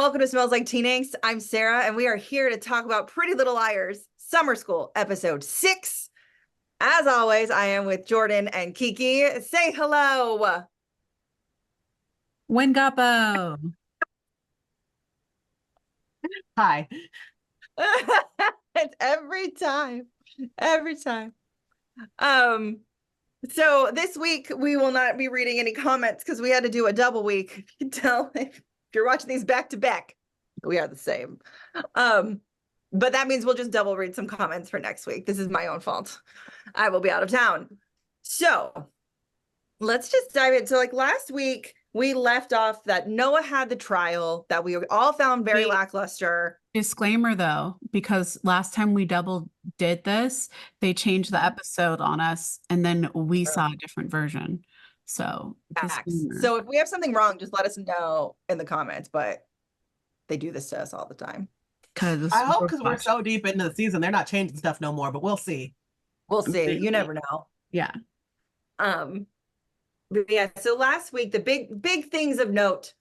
welcome to Smells Like Teen Angst. I'm Sarah, and we are here to talk about Pretty Little Liars Summer School, episode 6. As always, I am with Jordan and Keiki. Say hello. Wingapo. Hi. It's every time. So this week we will not be reading any comments because we had to do a double week. You can tell if you're watching these back to back, we are the same. But that means we'll just double read some comments for next week. This is my own fault. I will be out of town. So let's just dive in. So like last week, we left off that Noah had the trial that we all found very lackluster. Disclaimer though, because last time we double did this, they changed the episode on us and then we saw a different version. So if we have something wrong, just let us know in the comments, but they do this to us all the time. I hope because we're so deep into the season, they're not changing stuff no more, but we'll see. We'll see. You never know. Yeah. But yeah, so last week, the big things of note,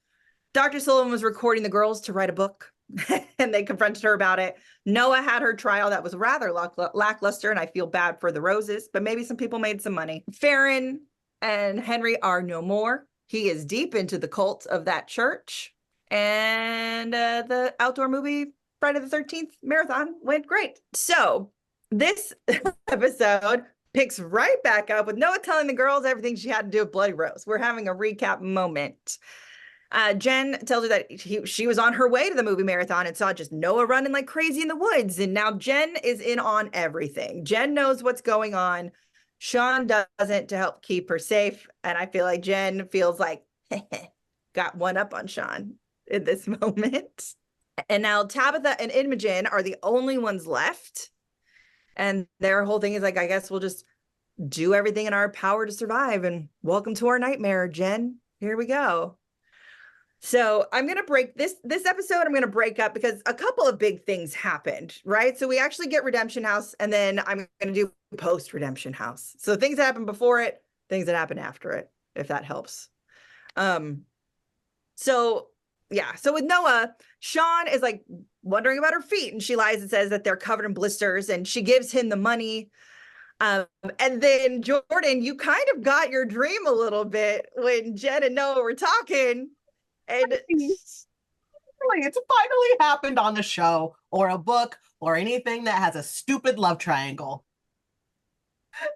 Dr. Sullivan was recording the girls to write a book and they confronted her about it. Noah had her trial that was rather lackluster, and I feel bad for the Roses, but maybe some people made some money. Faran and Henry are no more. He is deep into the cult of that church. And the outdoor movie Friday the 13th marathon went great. So this episode picks right back up with Noah telling the girls everything she had to do with Bloody Rose. We're having a recap moment. Jen tells her that she was on her way to the movie marathon and saw just Noah running like crazy in the woods. And now Jen is in on everything. Jen knows what's going on. Sean doesn't, to help keep her safe. And I feel like Jen feels like, got one up on Sean in this moment. And now Tabitha and Imogen are the only ones left. And their whole thing is like, I guess we'll just do everything in our power to survive. And welcome to our nightmare, Jen. Here we go. So I'm going to break this episode. I'm going to break up because a couple of big things happened, right? So we actually get Redemption House, and then I'm going to do post Redemption House. So things that happen before it, things that happen after it, if that helps. So with Noah, Sean is like wondering about her feet, and she lies and says that they're covered in blisters, and she gives him the money. And then Jordan, you kind of got your dream a little bit when Jen and Noah were talking. And it's finally happened on the show or a book or anything that has a stupid love triangle.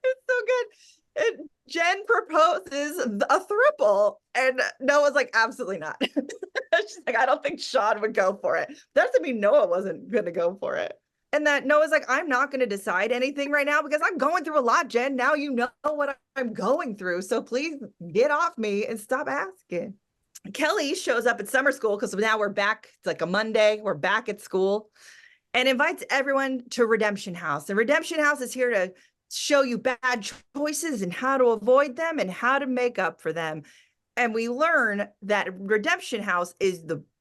It's so good. And Jen proposes a throuple, and Noah's like, absolutely not. She's like, I don't think Sean would go for it. That doesn't mean Noah wasn't going to go for it. And that Noah's like, I'm not going to decide anything right now because I'm going through a lot, Jen. Now you know what I'm going through. So please get off me and stop asking. Kelly shows up at summer school because now we're back. It's like a Monday. We're back at school and invites everyone to Redemption House. And Redemption House is here to show you bad choices and how to avoid them and how to make up for them. And we learn that Redemption House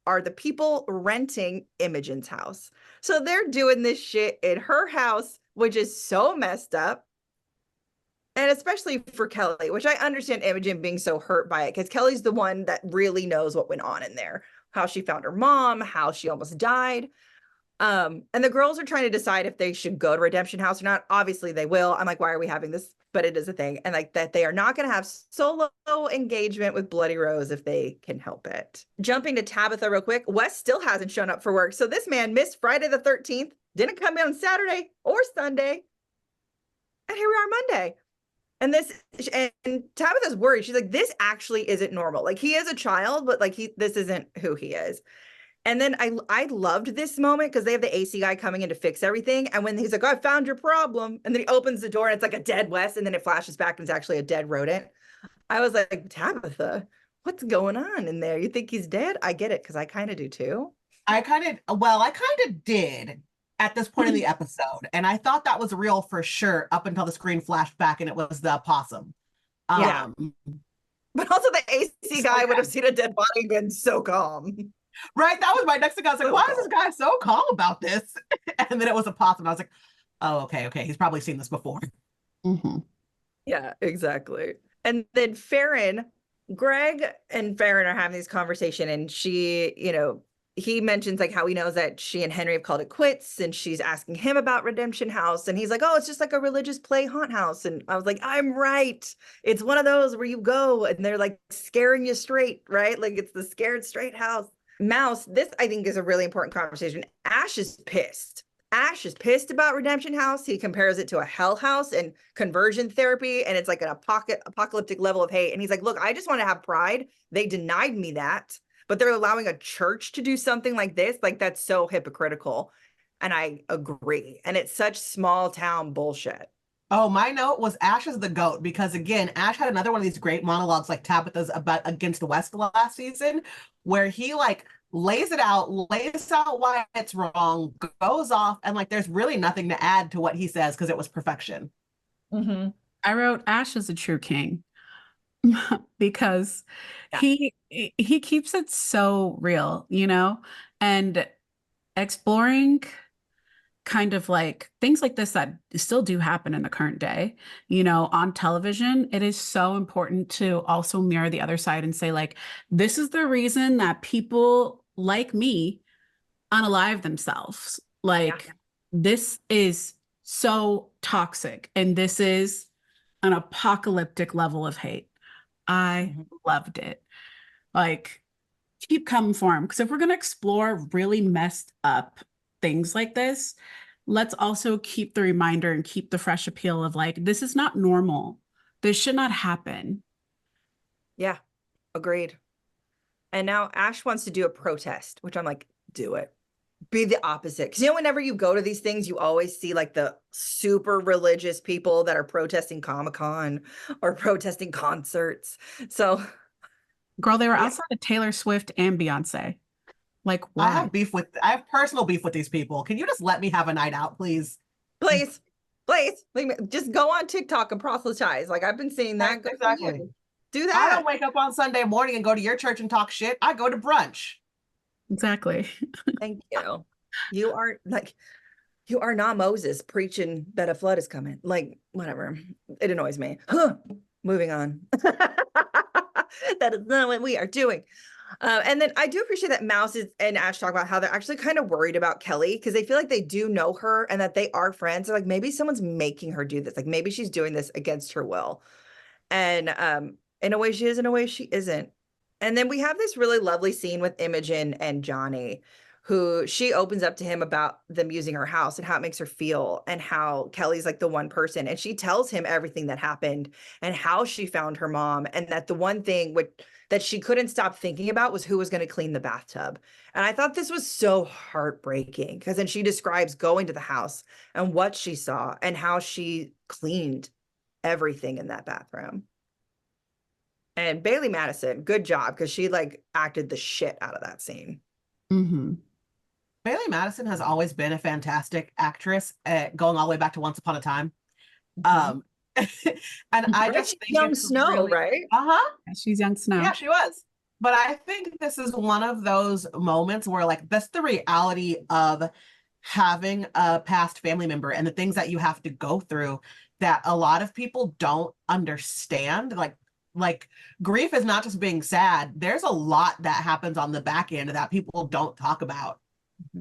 are the people renting Imogen's house. So they're doing this shit in her house, which is so messed up. And especially for Kelly, which I understand Imogen being so hurt by it, because Kelly's the one that really knows what went on in there, how she found her mom, how she almost died. And the girls are trying to decide if they should go to Redemption House or not. Obviously they will. I'm like, why are we having this? But it is a thing. And like that they are not going to have solo engagement with Bloody Rose if they can help it. Jumping to Tabitha real quick. Wes still hasn't shown up for work. So this man missed Friday the 13th, didn't come in on Saturday or Sunday. And here we are Monday. And Tabitha's worried. She's like, this actually isn't normal. Like he is a child, but like this isn't who he is. And then I loved this moment because they have the AC guy coming in to fix everything. And when he's like, oh, I found your problem. And then he opens the door and it's like a dead Wes. And then it flashes back and it's actually a dead rodent. I was like, Tabitha, what's going on in there? You think he's dead? I get it because I kind of do too. I kind of did at this point in the episode. And I thought that was real for sure up until the screen flashed back and it was the possum. Yeah. But also the AC guy would have seen a dead body and been so calm. Right? That was my next thing. I was like, why is this guy so calm about this? And then it was a possum. I was like, oh, okay. He's probably seen this before. Mm-hmm. Yeah, exactly. And then Greg and Faran are having this conversation and she, he mentions like how he knows that she and Henry have called it quits, and she's asking him about Redemption House, and he's like, oh, it's just like a religious play haunt house. And I was like, I'm right. It's one of those where you go and they're like scaring you straight, right? Like it's the scared straight house. Mouse, this I think is a really important conversation. Ash is pissed. Ash is pissed about Redemption House. He compares it to a hell house and conversion therapy, and it's like an apocalyptic level of hate. And he's like, look, I just want to have pride. They denied me that, but they're allowing a church to do something like this. Like, that's so hypocritical. And I agree. And it's such small town bullshit. Oh, my note was Ash is the GOAT, because again, Ash had another one of these great monologues like Tabitha's about Against the West last season, where he like lays out why it's wrong, goes off, and like there's really nothing to add to what he says because it was perfection. Mm-hmm. I wrote Ash is a true king because he keeps it so real, you know, and exploring kind of like things like this that still do happen in the current day, you know, on television. It is so important to also mirror the other side and say, like, this is the reason that people like me unalive themselves. Like, this is so toxic, and this is an apocalyptic level of hate. I loved it. Like, keep coming for him, because if we're going to explore really messed up things like this, let's also keep the reminder and keep the fresh appeal of like, this is not normal. This should not happen. Yeah, agreed. And now Ash wants to do a protest, which I'm like, do it. Be the opposite. Because, you know, whenever you go to these things, you always see like the super religious people that are protesting Comic-Con or protesting concerts. So, girl, they were outside of Taylor Swift and Beyonce. Like, why? I have personal beef with these people. Can you just let me have a night out, please? Please. Just go on TikTok and proselytize. Like, I've been seeing that. Exactly. Do that. I don't wake up on Sunday morning and go to your church and talk shit. I go to brunch. Exactly. Thank you. You are not Moses preaching that a flood is coming. Like, whatever. It annoys me. Moving on. That is not what we are doing. And then I do appreciate that Mouse and Ash talk about how they're actually kind of worried about Kelly, because they feel like they do know her and that they are friends. They're like, maybe someone's making her do this. Like, maybe she's doing this against her will. And in a way she is, in a way she isn't. And then we have this really lovely scene with Imogen and Johnny, who she opens up to him about them using her house and how it makes her feel, and how Kelly's like the one person. And she tells him everything that happened and how she found her mom, and that the one thing that she couldn't stop thinking about was who was going to clean the bathtub. And I thought this was so heartbreaking, because then she describes going to the house and what she saw and how she cleaned everything in that bathroom. And Bailey Madison, good job, because she like acted the shit out of that scene. Mm-hmm. Bailey Madison has always been a fantastic actress, going all the way back to Once Upon a Time. And I just think Young Snow, really, right? She's Young Snow. Yeah, she was. But I think this is one of those moments where like that's the reality of having a past family member and the things that you have to go through that a lot of people don't understand. Like grief is not just being sad. There's a lot that happens on the back end that people don't talk about.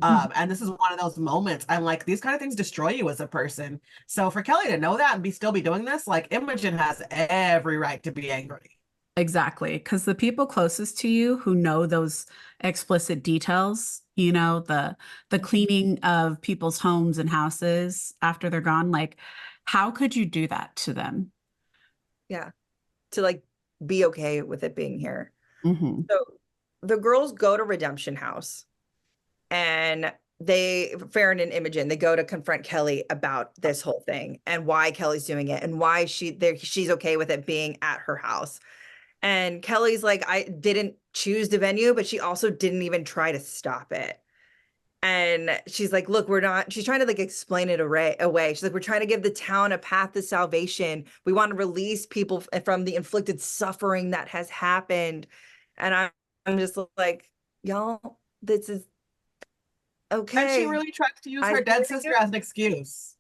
And this is one of those moments. And like these kind of things destroy you as a person. So for Kelly to know that and still be doing this, like Imogen has every right to be angry. Exactly. Because the people closest to you who know those explicit details, you know, the cleaning of people's homes and houses after they're gone, like, how could you do that to them? Yeah. To like be okay with it being here. Mm-hmm. So the girls go to Redemption House, and Faran and Imogen, they go to confront Kelly about this whole thing and why Kelly's doing it and why she's okay with it being at her house. And Kelly's like, I didn't choose the venue, but she also didn't even try to stop it. And she's like, look, she's trying to like explain it away. She's like, we're trying to give the town a path to salvation. We want to release people from the inflicted suffering that has happened. And I'm just like, y'all, this is okay. And she really tries to use her dead sister as an excuse.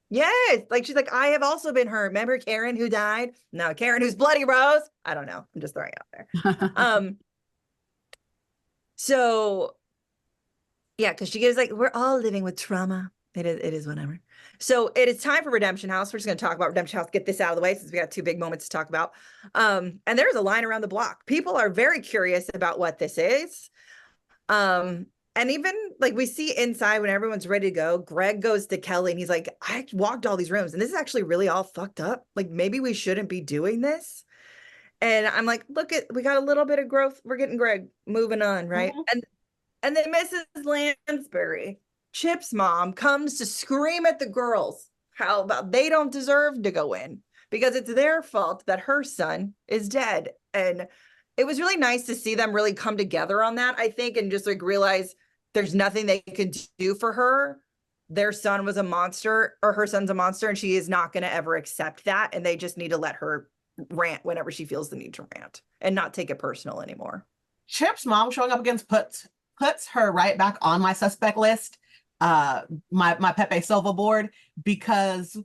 Yes. Like, she's like, I have also been hurt. Remember Karen who died? No, Karen who's bloody rose. I don't know. I'm just throwing it out there. So yeah, because she gives like, we're all living with trauma. It is whatever. So it is time for Redemption House. We're just going to talk about Redemption House, get this out of the way since we got two big moments to talk about. And there's a line around the block. People are very curious about what this is. And even like we see inside when everyone's ready to go, Greg goes to Kelly and he's like, I walked all these rooms and this is actually really all fucked up. Like maybe we shouldn't be doing this. And I'm like, look we got a little bit of growth. We're getting Greg moving on, right? Mm-hmm. And then Mrs. Lansbury, Chip's mom, comes to scream at the girls how about they don't deserve to go in because it's their fault that her son is dead. And it was really nice to see them really come together on that, I think, and just like realize there's nothing they can do for her. Their son was a monster, or her son's a monster, and she is not going to ever accept that. And they just need to let her rant whenever she feels the need to rant and not take it personal anymore. Chip's mom showing up against puts her right back on my suspect list, my Pepe Silva board, because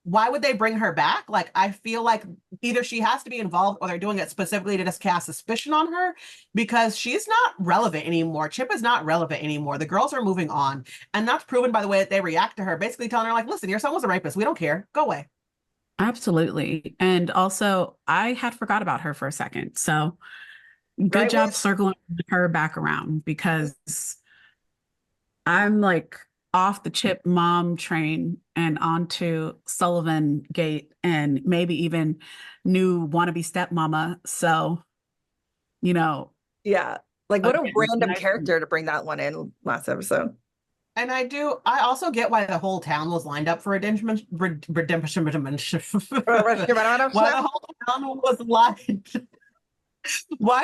why would they bring her back? Like, I feel like either she has to be involved or they're doing it specifically to just cast suspicion on her because she's not relevant anymore. Chip is not relevant anymore. The girls are moving on. And that's proven by the way that they react to her, basically telling her like, listen, your son was a rapist. We don't care. Go away. Absolutely. And also, I had forgot about her for a second. So good job circling her back around because I'm like off the Chip mom train and onto Sullivan Gate and maybe even new wannabe stepmama. So, you know. Yeah. Like what a random character to bring that one in last episode. And I also get why the whole town was lined up for redemption. Why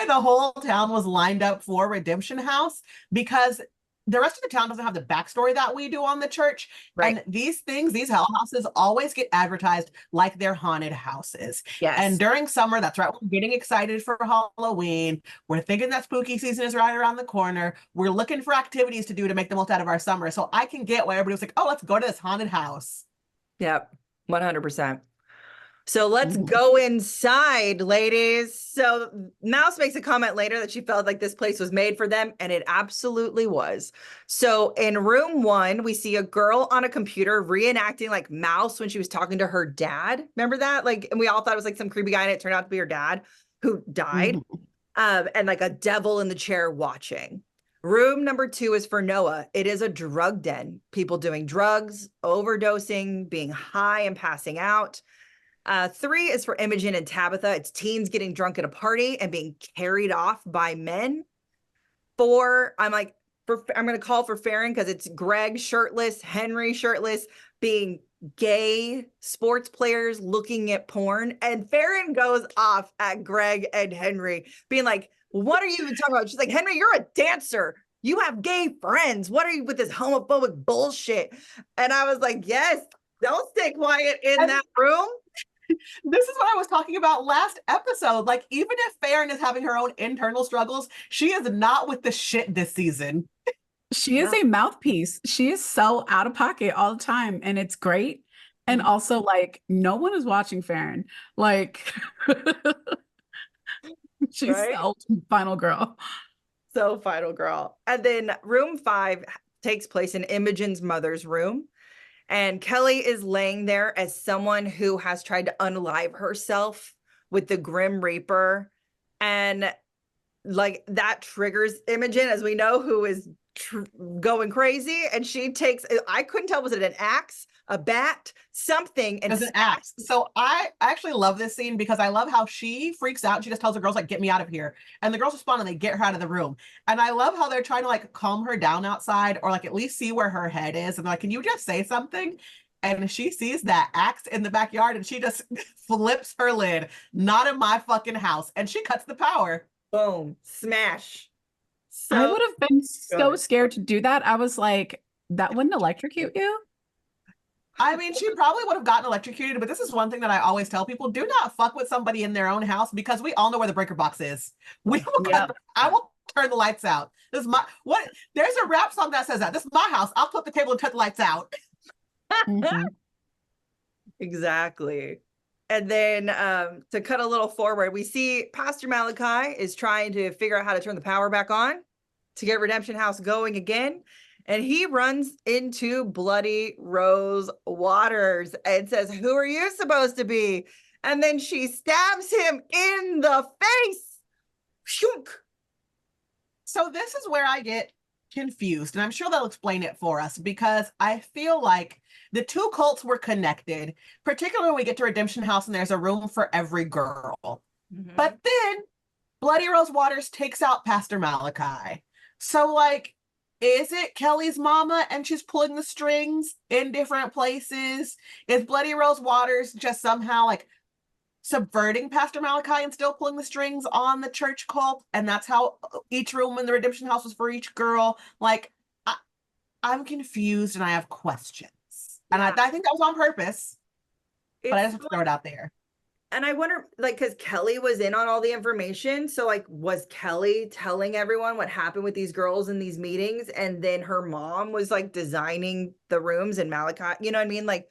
the whole town was lined up for Redemption House, because the rest of the town doesn't have the backstory that we do on the church. Right. And these hell houses always get advertised like they're haunted houses. Yes. And during summer, that's right, we're getting excited for Halloween. We're thinking that spooky season is right around the corner. We're looking for activities to do to make the most out of our summer. So I can get why everybody was like, oh, let's go to this haunted house. Yep, 100%. So let's go inside, ladies. So Mouse makes a comment later that she felt like this place was made for them, and it absolutely was. So in room 1, we see a girl on a computer reenacting like Mouse when she was talking to her dad. Remember that? Like, and we all thought it was like some creepy guy, and it turned out to be her dad who died. And like a devil in the chair watching. Room number 2 is for Noah. It is a drug den. People doing drugs, overdosing, being high and passing out. 3 is for Imogen and Tabitha. It's teens getting drunk at a party and being carried off by men. 4, I'm going to call for Faran because it's Greg shirtless, Henry shirtless, being gay sports players looking at porn. And Faran goes off at Greg and Henry, being like, what are you even talking about? She's like, Henry, you're a dancer. You have gay friends. What are you with this homophobic bullshit? And I was like, yes, don't stay quiet in that room. This is what I was talking about last episode. Like, even if Faran is having her own internal struggles, she is not with the shit this season. She is a mouthpiece. She is so out of pocket all the time, and it's great. And also, like, no one is watching Faran. Like, she's the ultimate final girl. So final girl. And then room 5 takes place in Imogen's mother's room. And Kelly is laying there as someone who has tried to unalive herself with the Grim Reaper. And like that triggers Imogen, as we know, who is going crazy. And she takes, I couldn't tell, was it an axe, a bat, something? And it's an axe. So I actually love this scene because I love how she freaks out. She just tells the girls, like, get me out of here. And the girls respond and they get her out of the room. And I love how they're trying to like calm her down outside, or like at least see where her head is. And they're like, can you just say something? And she sees that axe in the backyard and she just flips her lid. Not in my fucking house. And she cuts the power. Boom. Smash. So I would have been so scared to do that. I was like, that wouldn't electrocute you? I mean, she probably would have gotten electrocuted, but this is one thing that I always tell people: do not fuck with somebody in their own house, because we all know where the breaker box is. I will turn the lights out. This is there's a rap song that says that. This is my house. I'll flip the table and turn the lights out. Exactly. And then to cut a little forward, we see Pastor Malachi is trying to figure out how to turn the power back on. to get Redemption House going again. And he runs into Bloody Rose Waters and says, "Who are you supposed to be?" And then she stabs him in the face. Shunk. So this is where I get confused, and I'm sure they'll explain it for us, because I feel like the two cults were connected, particularly when we get to Redemption House and there's a room for every girl. But then Bloody Rose Waters takes out Pastor Malachi. So, like, is it Kelly's mama and she's pulling the strings in different places? Is Bloody Rose Waters just somehow like subverting Pastor Malachi and still pulling the strings on the church cult? And that's how each room in the Redemption House was for each girl. Like, I'm confused and I have questions. And I think that was on purpose, but I just have to throw it out there. And I wonder, like, because Kelly was in on all the information. So, like, was Kelly telling everyone what happened with these girls in these meetings? And then her mom was, like, designing the rooms and Malachi, you know what I mean? Like,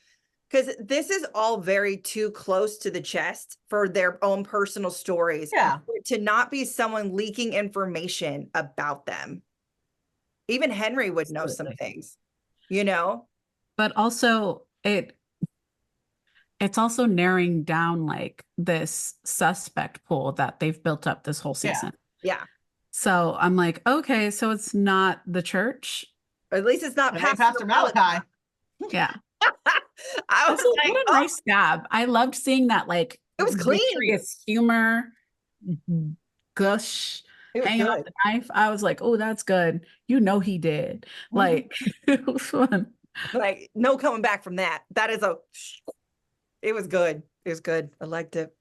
because this is all very too close to the chest for their own personal stories. Yeah. To not be someone leaking information about them. Even Henry would know some things, you know? But also, it's also narrowing down like this suspect pool that they've built up this whole season. Yeah. So I'm like, okay, so it's not the church. Or at least it's not Pastor Malachi. Yeah. I was Also, like, what a nice stab. I loved seeing that, like, it was clean. Victorious humor, gush, hanging off the knife. I was like, oh, that's good. You know he did. Like, it was fun. Like, no coming back from that. That is it was good. It was good. I liked it.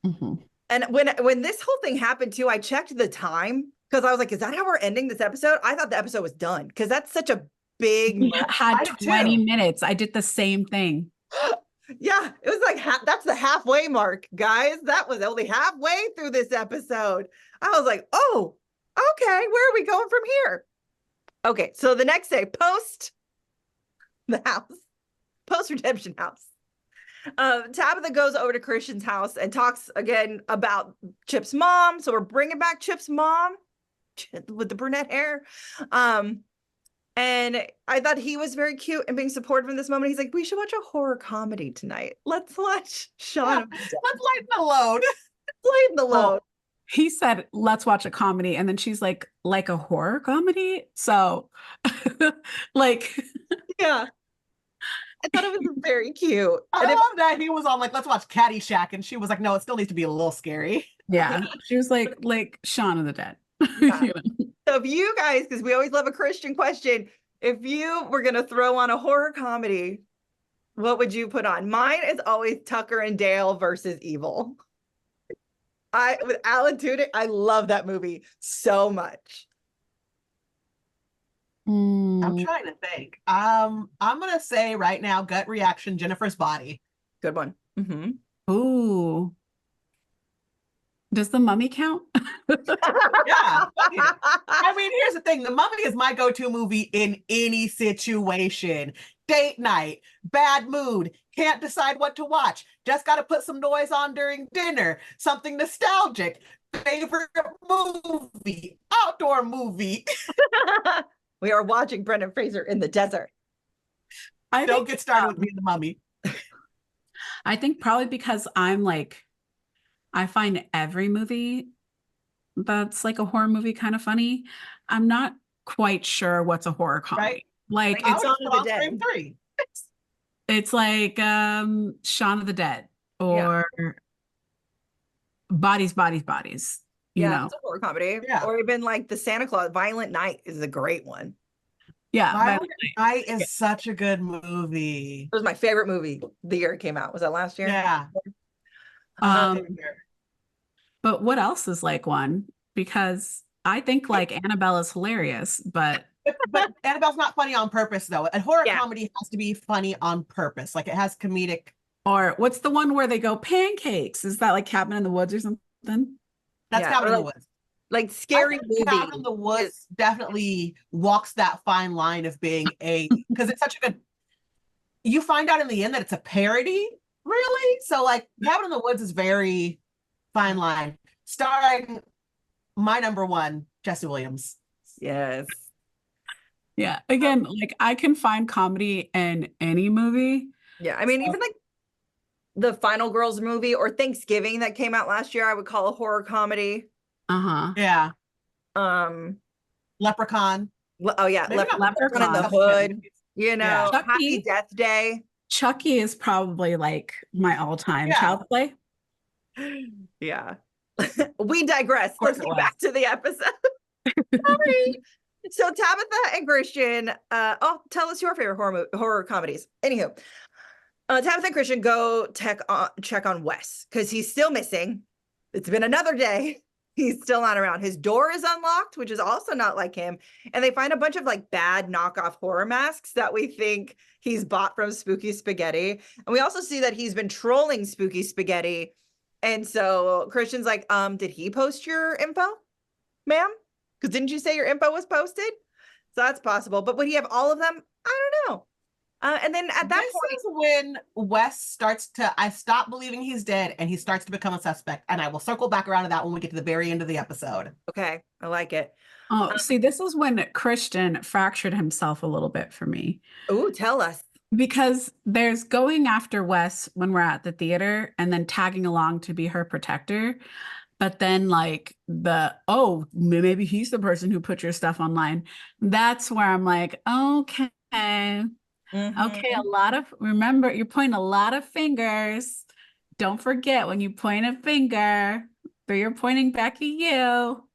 And when this whole thing happened too, I checked the time because I was like, is that how we're ending this episode? I thought the episode was done because that's such a big We had 20 minutes. I did the same thing. Yeah, it was like that's the halfway mark, guys. That was only halfway through this episode. I was like, oh, okay, where are we going from here? Okay, so the next day, post Redemption House. Tabitha goes over to Christian's house and talks again about Chip's mom. So we're bringing back Chip's mom with the brunette hair. And I thought he was very cute and being supportive in this moment. He's like, we should watch a horror comedy tonight. Let's watch Shaun. Let's lighten the load. Lighten the load. He said, let's watch a comedy. And then she's like a horror comedy? So, like... Yeah. I thought it was very cute. I love that he was on like, let's watch Caddyshack. And she was like, no, it still needs to be a little scary. Yeah. She was like Shaun of the Dead. Yeah. So if you guys, because we always love a Christian question, if you were going to throw on a horror comedy, what would you put on? Mine is always Tucker and Dale versus Evil. With Alan Tudyk, I love that movie so much. I'm trying to think. I'm gonna say right now, gut reaction, Jennifer's Body. Good one. Ooh. Does The Mummy count? Yeah. I mean, here's the thing. The Mummy is my go-to movie in any situation. Date night, bad mood, can't decide what to watch, just got to put some noise on during dinner, something nostalgic, favorite movie, outdoor movie. We are watching Brendan Fraser in the desert. Don't get started with me and The Mummy. I think probably because I'm like, I find every movie that's like a horror movie kind of funny. I'm not quite sure what's a horror comedy. Right. Like it's Shaun of the Dead. 3. It's like Shaun of the Dead or Bodies. You know, it's a horror comedy. Yeah. Or even like the Santa Claus, Violent Night is a great one. Yeah. Violent Night is such a good movie. It was my favorite movie the year it came out. Was that last year? Yeah. But what else is like one? Because I think like Annabelle is hilarious, but Annabelle's not funny on purpose though. A horror comedy has to be funny on purpose. Like it has comedic. Or what's the one where they go pancakes? Is that like Cabin in the Woods or something? That's Cabin in the Woods. Like Scary Movie. Cabin in the Woods definitely walks that fine line of being because it's such a good. You find out in the end that it's a parody, really. So like Cabin in the Woods is very fine line. Starring my number one, Jesse Williams. Yes. Yeah. Again, like I can find comedy in any movie. Yeah. I mean, even like the Final Girls movie or Thanksgiving that came out last year, I would call a horror comedy. Uh-huh. Yeah. Um, Leprechaun. oh yeah, Maybe not Leprechaun in the Leprechaun. Hood, you know, Yeah. Happy Death Day. Chucky is probably like my all-time child play. Yeah. We digress. course Let's it get was. back to the episode. Sorry. So Tabitha and Christian, tell us your favorite horror comedies. Anywho, Tabitha and Christian go check on Wes because he's still missing. It's been another day. He's still not around. His door is unlocked, which is also not like him. And they find a bunch of like bad knockoff horror masks that we think he's bought from Spooky Spaghetti. And we also see that he's been trolling Spooky Spaghetti. And so Christian's like, did he post your info, ma'am? Because didn't you say your info was posted? So that's possible. But would he have all of them? I don't know. And then at that point, is when Wes starts to, I stop believing he's dead and he starts to become a suspect. And I will circle back around to that when we get to the very end of the episode. Okay, I like it. Oh, see, this is when Christian fractured himself a little bit for me. Oh, tell us. Because there's going after Wes when we're at the theater and then tagging along to be her protector. But then like maybe he's the person who put your stuff online. That's where I'm like, okay. Okay, remember, you're pointing a lot of fingers. Don't forget when you point a finger, they're pointing back at you.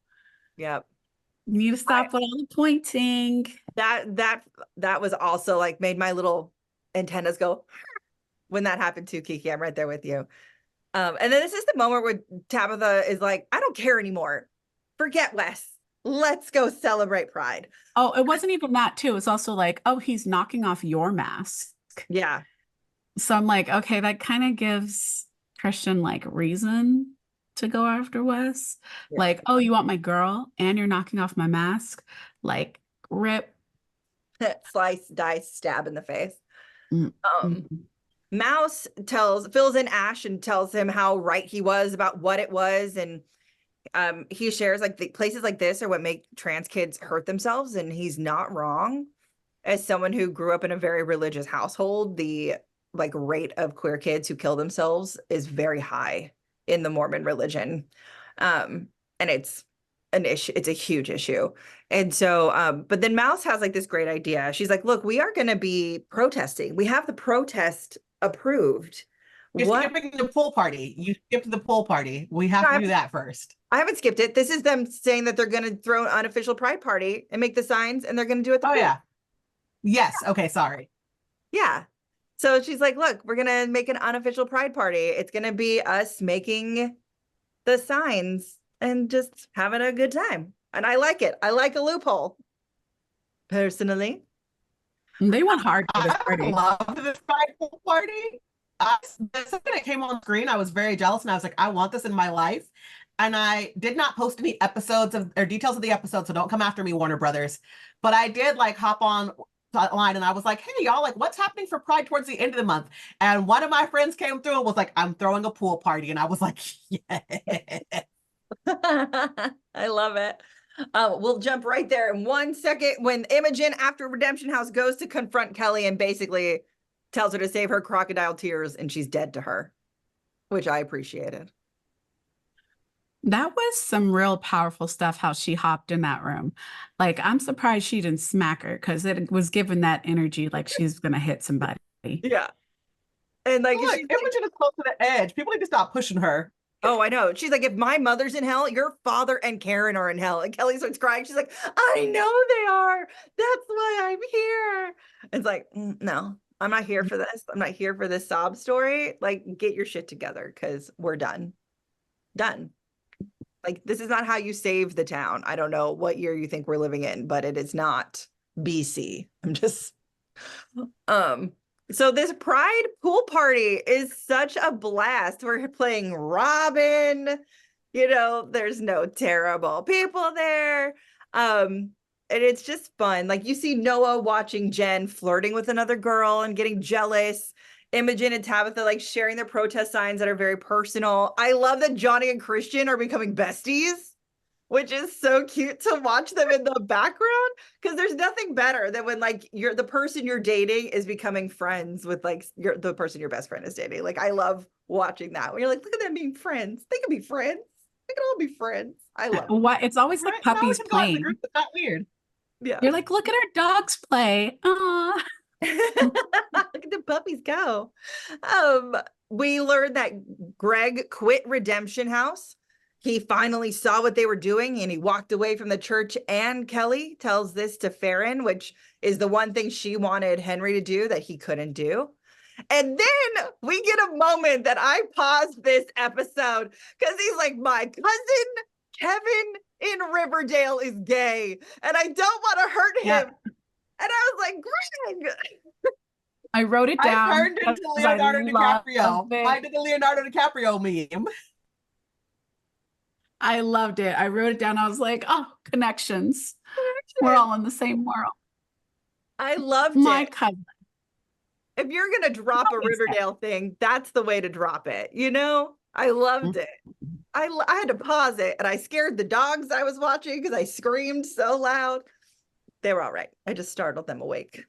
Yep. You need to stop with all the pointing. That was also like made my little antennas go when that happened too, Keiki. I'm right there with you. And then this is the moment where Tabitha is like, I don't care anymore. Forget Wes. Let's go celebrate Pride. Oh, it wasn't even that too. It's also like, oh, he's knocking off your mask. Yeah. So I'm like, okay, that kind of gives Christian like reason to go after Wes. Yeah. Like, oh, you want my girl and you're knocking off my mask? Like, rip. Slice, dice, stab in the face. Mm-hmm. Mouse fills in Ash and tells him how right he was about what it was. And he shares like the places like this are what make trans kids hurt themselves. And he's not wrong. As someone who grew up in a very religious household, the like rate of queer kids who kill themselves is very high in the Mormon religion. And it's an issue. It's a huge issue. And so, but then Mouse has like this great idea. She's like, look, we are going to be protesting. We have the protest approved. You're skipping the pool party. You skipped the pool party. We have to do that first. I haven't skipped it. This is them saying that they're going to throw an unofficial Pride party and make the signs and they're going to do it. Oh, yeah. Yes. Okay. Sorry. Yeah. So she's like, look, we're going to make an unofficial Pride party. It's going to be us making the signs and just having a good time. And I like it. I like a loophole. Personally. They went hard for this party. I love this Pride pool party. The second it came on screen, I was very jealous and I was like, I want this in my life. And I did not post any episodes or details of the episode, so don't come after me, Warner Brothers. But I did like hop online and I was like, hey, y'all, like what's happening for Pride towards the end of the month? And one of my friends came through and was like, I'm throwing a pool party. And I was like, yeah. I love it. We'll jump right there in 1 second when Imogen, after Redemption House, goes to confront Kelly and basically tells her to save her crocodile tears and she's dead to her, which I appreciated. That was some real powerful stuff, how she hopped in that room. Like, I'm surprised she didn't smack her because it was given that energy like she's going to hit somebody. Yeah. And like, Look, Imogen is close to the edge. People need to stop pushing her. Oh, I know. She's like, if my mother's in hell, your father and Karen are in hell. And Kelly starts crying. She's like, I know they are. That's why I'm here. It's like, no, I'm not here for this. I'm not here for this sob story. Like, get your shit together because we're done. Done. Like, this is not how you save the town. I don't know what year you think we're living in, but it is not BC. I'm just, so this Pride pool party is such a blast. We're playing Robin, you know, there's no terrible people there. And it's just fun. Like you see Noah watching Jen flirting with another girl and getting jealous. Imogen and Tabitha like sharing their protest signs that are very personal. I love that Johnny and Christian are becoming besties. which is so cute to watch them in the background, because there's nothing better than when like the person you're dating is becoming friends with like the person your best friend is dating. Like I love watching that when you're like, look at them being friends. They can be friends. They can all be friends. I love it. What? It's always like puppies playing. It's not weird. Yeah. You're like, look at our dogs play. Aw. Look at the puppies go. We learned that Greg quit Redemption House. He finally saw what they were doing and he walked away from the church. And Kelly tells this to Faran, which is the one thing she wanted Henry to do that he couldn't do. And then we get a moment that I paused this episode because he's like, my cousin Kevin in Riverdale is gay and I don't want to hurt him. Yeah. And I was like, Greg. I wrote it down. I turned into Leonardo DiCaprio. I did the Leonardo DiCaprio meme. I loved it. I wrote it down. I was like, oh, connections. We're all in the same world. I loved my it. cousin. If you're going to drop a Riverdale thing, that's the way to drop it. You know, I loved it. I had to pause it and I scared the dogs I was watching because I screamed so loud. They were all right. I just startled them awake.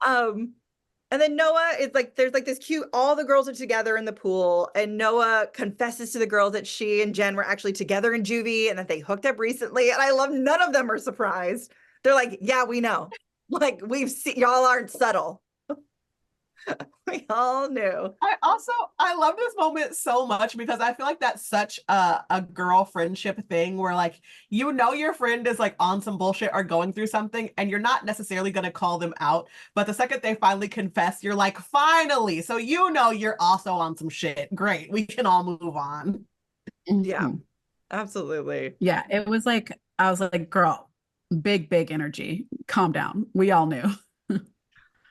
And then Noah is like, there's like this cute, all the girls are together in the pool and Noah confesses to the girls that she and Jen were actually together in juvie and that they hooked up recently. And I love none of them are surprised. They're like, yeah, we know. Like we've seen, y'all aren't subtle. We all knew. I love this moment so much because I feel like that's such a girl friendship thing where like, you know, your friend is like on some bullshit or going through something and you're not necessarily going to call them out. But the second they finally confess, you're like, finally. So, you know, you're also on some shit. Great. We can all move on. Yeah, absolutely. Yeah. It was like, I was like, girl, big energy. Calm down. We all knew.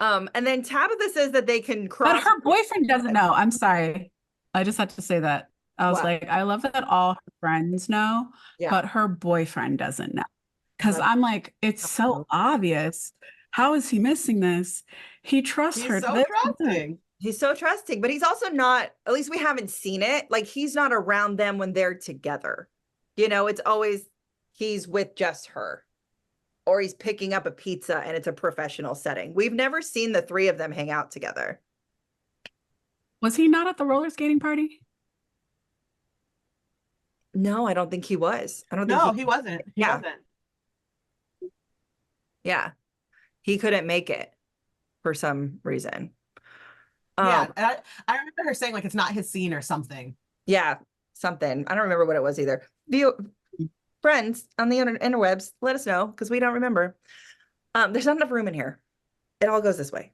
And then Tabitha says that they can cross. But her boyfriend doesn't know. I'm sorry. I just had to say that. I was like, I love that all her friends know, but her boyfriend doesn't know. Because I'm like, it's so obvious. How is he missing this? He trusts her. He's so trusting. He's so trusting, but he's also not, at least we haven't seen it. Like he's not around them when they're together. You know, it's always he's with just her. Or he's picking up a pizza and it's a professional setting. We've never seen the three of them hang out together. Was he not at the roller skating party? No, I don't think he was. I don't think he wasn't. He wasn't. Yeah. He couldn't make it for some reason. Yeah. And I remember her saying like it's not his scene or something. Yeah, something. I don't remember what it was either. Friends on the interwebs, let us know because we don't remember. There's not enough room in here. It all goes this way.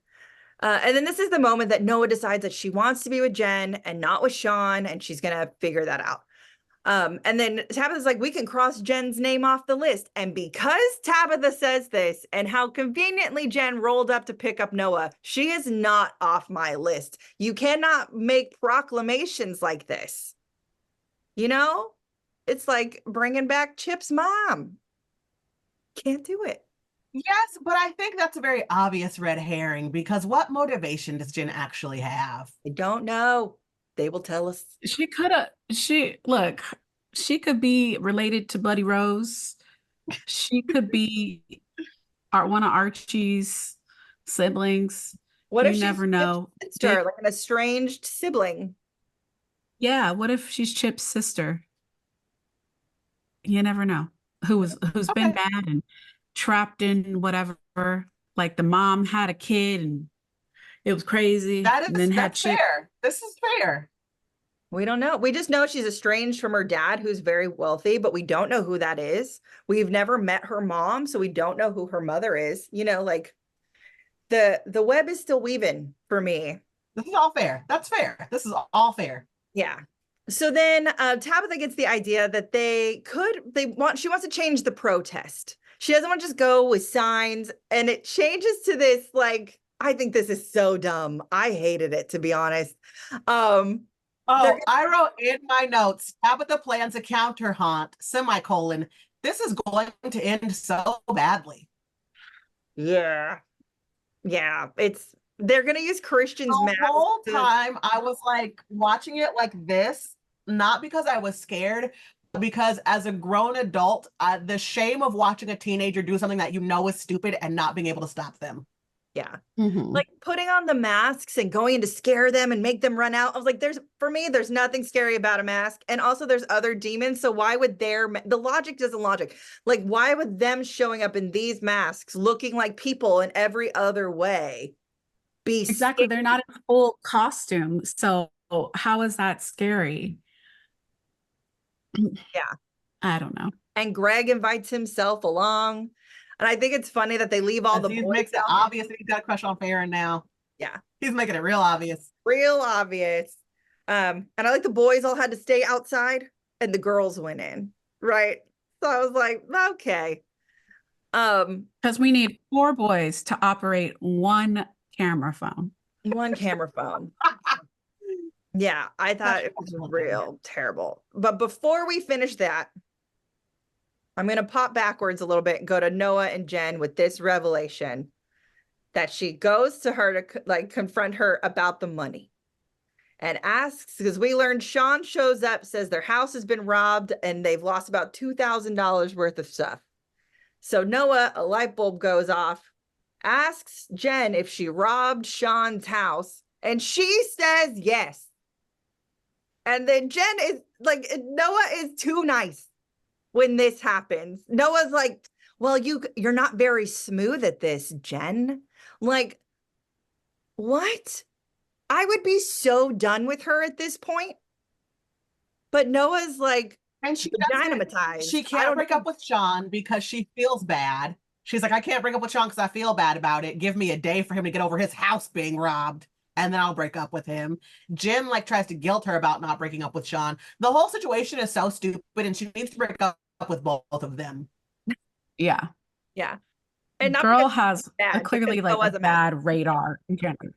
And then this is the moment that Noah decides that she wants to be with Jen and not with Sean, and she's going to figure that out. And then Tabitha's like, we can cross Jen's name off the list. And because Tabitha says this and how conveniently Jen rolled up to pick up Noah, she is not off my list. You cannot make proclamations like this. You know? It's like bringing back Chip's mom. Can't do it. Yes, but I think that's a very obvious red herring because what motivation does Jen actually have? I don't know. They will tell us. She could be related to Bloody Rose. She could be one of Archie's siblings. What if you never know? Sister, like an estranged sibling. Yeah, what if she's Chip's sister? You never know. Who's been bad and trapped in whatever. Like the mom had a kid and it was crazy. That's fair. This is fair. We don't know. We just know she's estranged from her dad, who's very wealthy, but we don't know who that is. We've never met her mom, so we don't know who her mother is. You know, like the web is still weaving for me. This is all fair. That's fair. This is all fair. Yeah. So then Tabitha gets the idea that she wants to change the protest. She doesn't want to just go with signs. And it changes to this, like, I think this is so dumb. I hated it, to be honest. I wrote in my notes, Tabitha plans a counter haunt, semicolon. This is going to end so badly. Yeah. Yeah. They're going to use Christian's mask. The whole time I was like watching it like this, not because I was scared, because as a grown adult, the shame of watching a teenager do something that you know is stupid and not being able to stop them. Yeah. Mhm. Like putting on the masks and going in to scare them and make them run out. I was like, for me, there's nothing scary about a mask. And also there's other demons. So why would the logic doesn't logic. Like, why would them showing up in these masks looking like people in every other way be Exactly. scary? They're not in full costume. So how is that scary? Yeah. I don't know. And Greg invites himself along. And I think it's funny that they leave all the He's boys makes it out. obvious that he's got a crush on Faran now. Yeah. He's making it real obvious. Real obvious. And I like the boys all had to stay outside and the girls went in. Right. So I was like, okay. Because we need 4 boys to operate 1 camera phone. 1 camera phone. Yeah, I thought it was real terrible. But before we finish that, I'm going to pop backwards a little bit and go to Noah and Jen with this revelation that she goes to her to like confront her about the money and asks, because we learned Sean shows up, says their house has been robbed and they've lost about $2,000 worth of stuff. So Noah, a light bulb goes off, asks Jen if she robbed Sean's house, and she says yes. And then Jen is like, Noah is too nice when this happens. Noah's like, well, you're not very smooth at this, Jen. Like, what? I would be so done with her at this point. But Noah's like, and she dynamitized. She can't break up with Sean because she feels bad. She's like, I can't break up with Sean because I feel bad about it. Give me a day for him to get over his house being robbed, and then I'll break up with him. Jen like tries to guilt her about not breaking up with Sean. The whole situation is so stupid, and she needs to break up with both of them. Yeah. Yeah. And girl has bad, clearly like a bad radar in general.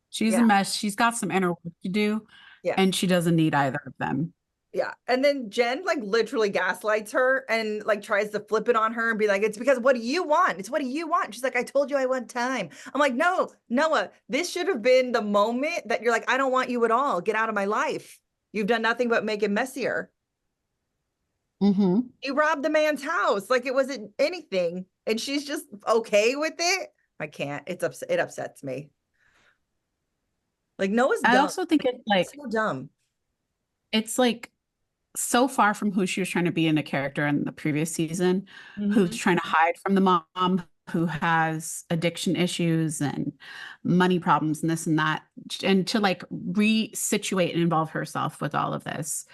She's a mess. She's got some inner work to do. Yeah. And she doesn't need either of them. Yeah. And then Jen like literally gaslights her and like tries to flip it on her and be like, it's because what do you want? It's what do you want? She's like, I told you I want time. I'm like, no, Noah, this should have been the moment that you're like, I don't want you at all. Get out of my life. You've done nothing but make it messier. Mm-hmm. You robbed the man's house like it wasn't anything. And she's just okay with it. I can't. It upsets me. Like Noah's dumb. I also think it's like so dumb. It's like so far from who she was trying to be in the character in the previous season, who's trying to hide from the mom, who has addiction issues and money problems and this and that, and to like resituate and involve herself with all of this.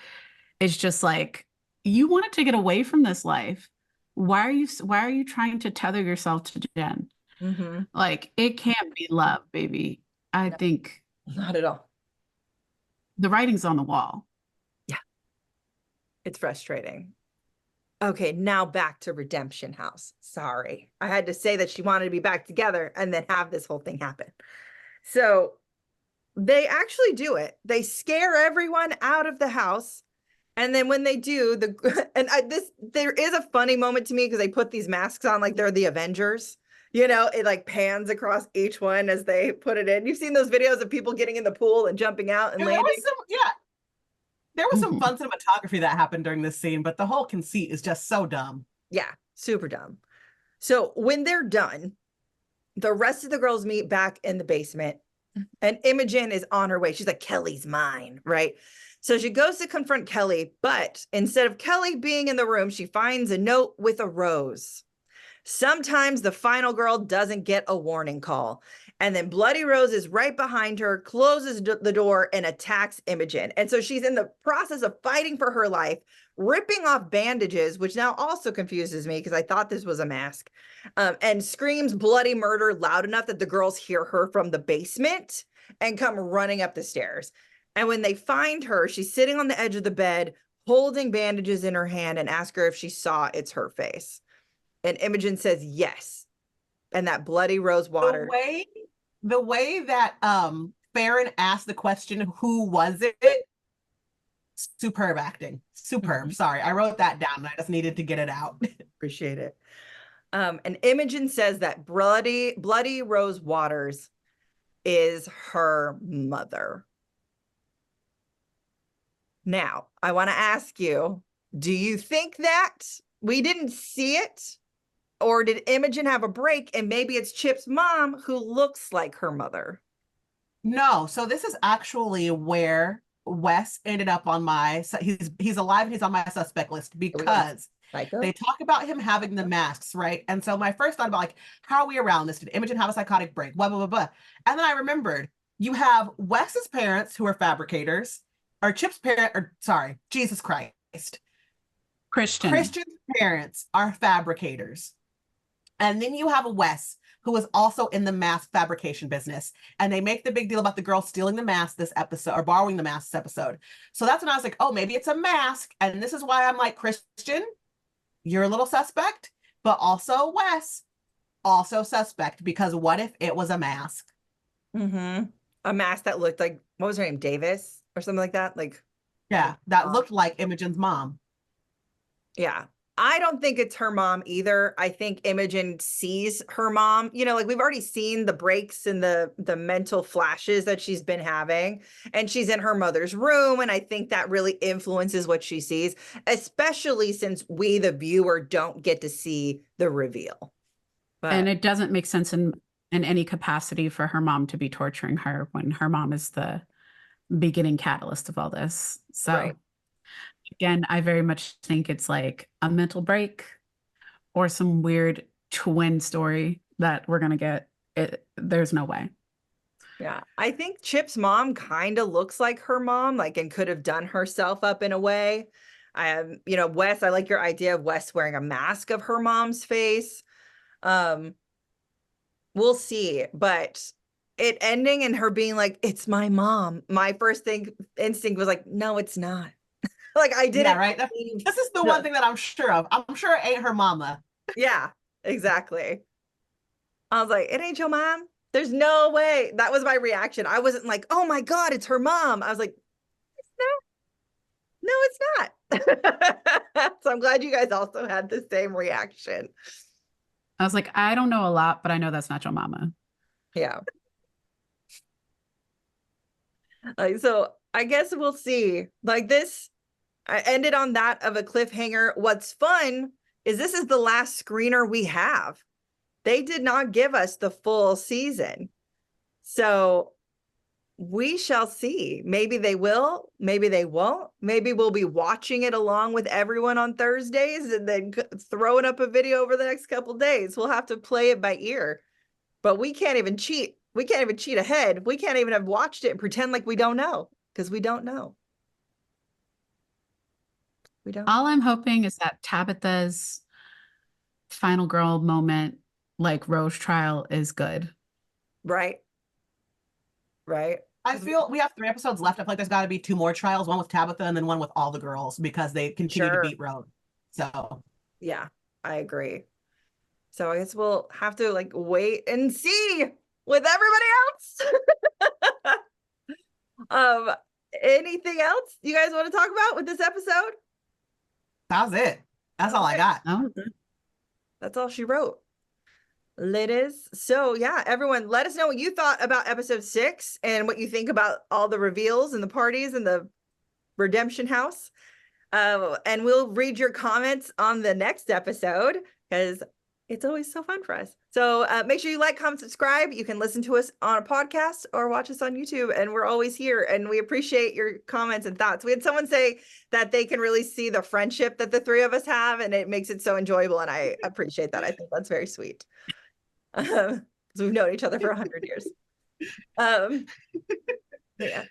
It's just like, you wanted to get away from this life. Why are you trying to tether yourself to Jen? Like, it can't be love, baby. I think not at all. The writing's on the wall. Yeah. It's frustrating. Okay, now back to Redemption House. Sorry. I had to say that she wanted to be back together and then have this whole thing happen. So they actually do it. They scare everyone out of the house. And then when they do, there is a funny moment to me because they put these masks on like they're the Avengers. You know, it like pans across each one as they put it in. You've seen those videos of people getting in the pool and jumping out and landing. There was some fun cinematography that happened during this scene, but the whole conceit is just so dumb. Yeah, super dumb. So when they're done, the rest of the girls meet back in the basement and Imogen is on her way. She's like, Kelly's mine, right? So she goes to confront Kelly, but instead of Kelly being in the room, she finds a note with a rose. Sometimes the final girl doesn't get a warning call. And then Bloody Rose is right behind her, closes the door and attacks Imogen. And so she's in the process of fighting for her life, ripping off bandages, which now also confuses me because I thought this was a mask, and screams bloody murder loud enough that the girls hear her from the basement and come running up the stairs. And when they find her, she's sitting on the edge of the bed, holding bandages in her hand, and ask her if she saw it's her face. And Imogen says yes. And that bloody rose water. The way that Faran asked the question, who was it? Superb acting. Superb. Sorry, I wrote that down and I just needed to get it out. Appreciate it. And Imogen says that bloody Rose Waters is her mother. Now, I want to ask you, Do you think that we didn't see it? Or did Imogen have a break and maybe it's Chip's mom who looks like her mother? No, so this is actually where Wes ended up on my, he's alive and he's on my suspect list because they talk about him having the masks, right? And so my first thought about like, how are we around this? Did Imogen have a psychotic break? Blah, blah, blah, blah. And then I remembered you have Wes's parents who are fabricators, or Chip's parent, or sorry, Jesus Christ. Christian's parents are fabricators. And then you have a Wes who is also in the mask fabrication business. And they make the big deal about the girl stealing the mask this episode, or borrowing the mask this episode. So that's when I was like, oh, maybe it's a mask. And this is why I'm like, Christian, you're a little suspect, but also Wes, also suspect, because what if it was a mask? Mm-hmm. A mask that looked like, what was her name? Davis or something like that? Like, yeah, that looked like Imogen's mom. Yeah. I don't think it's her mom either. I think Imogen sees her mom. You know, like we've already seen the breaks and the mental flashes that she's been having, and she's in her mother's room. And I think that really influences what she sees, especially since we, the viewer, don't get to see the reveal. But, and it doesn't make sense in any capacity for her mom to be torturing her when her mom is the beginning catalyst of all this. So. Right. Again, I very much think it's like a mental break or some weird twin story that we're going to get. There's no way. Yeah. I think Chip's mom kind of looks like her mom, like, and could have done herself up in a way. You know, Wes, I like your idea of Wes wearing a mask of her mom's face. We'll see. But it ending and her being like, it's my mom. My first instinct was like, no, it's not. Like I didn't. Yeah, right. This is the one thing that I'm sure of. I'm sure it ain't her mama. Yeah, exactly. I was like, it ain't your mom. There's no way. That was my reaction. I wasn't like, oh my God, it's her mom. I was like, no, it's not. So I'm glad you guys also had the same reaction. I was like, I don't know a lot, but I know that's not your mama. Yeah. So I guess we'll see. Like this, I ended on that of a cliffhanger. What's fun is this is the last screener we have. They did not give us the full season. So we shall see. Maybe they will, maybe they won't. Maybe we'll be watching it along with everyone on Thursdays and then throwing up a video over the next couple of days. We'll have to play it by ear. But we can't even cheat. We can't even cheat ahead. We can't even have watched it and pretend like we don't know, because we don't know. All I'm hoping is that Tabitha's final girl moment, like Rose trial, is good. Right. I feel we have 3 episodes left. I feel like there's got to be 2 more trials, one with Tabitha and then one with all the girls, because they continue to beat Rose. So yeah, I agree. So I guess we'll have to like wait and see with everybody else. Anything else you guys want to talk about with this episode? That's it. That's all I got. Oh. That's all she wrote. Ladies. So yeah, everyone, let us know what you thought about episode 6 and what you think about all the reveals and the parties and the redemption house. And we'll read your comments on the next episode because it's always so fun for us. So make sure you like, comment, subscribe. You can listen to us on a podcast or watch us on YouTube. And we're always here. And we appreciate your comments and thoughts. We had someone say that they can really see the friendship that the 3 of us have. And it makes it so enjoyable. And I appreciate that. I think that's very sweet. Because we've known each other for 100 years. Yeah.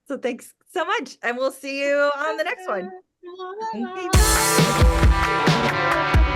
So thanks so much. And we'll see you on the next one. Bye.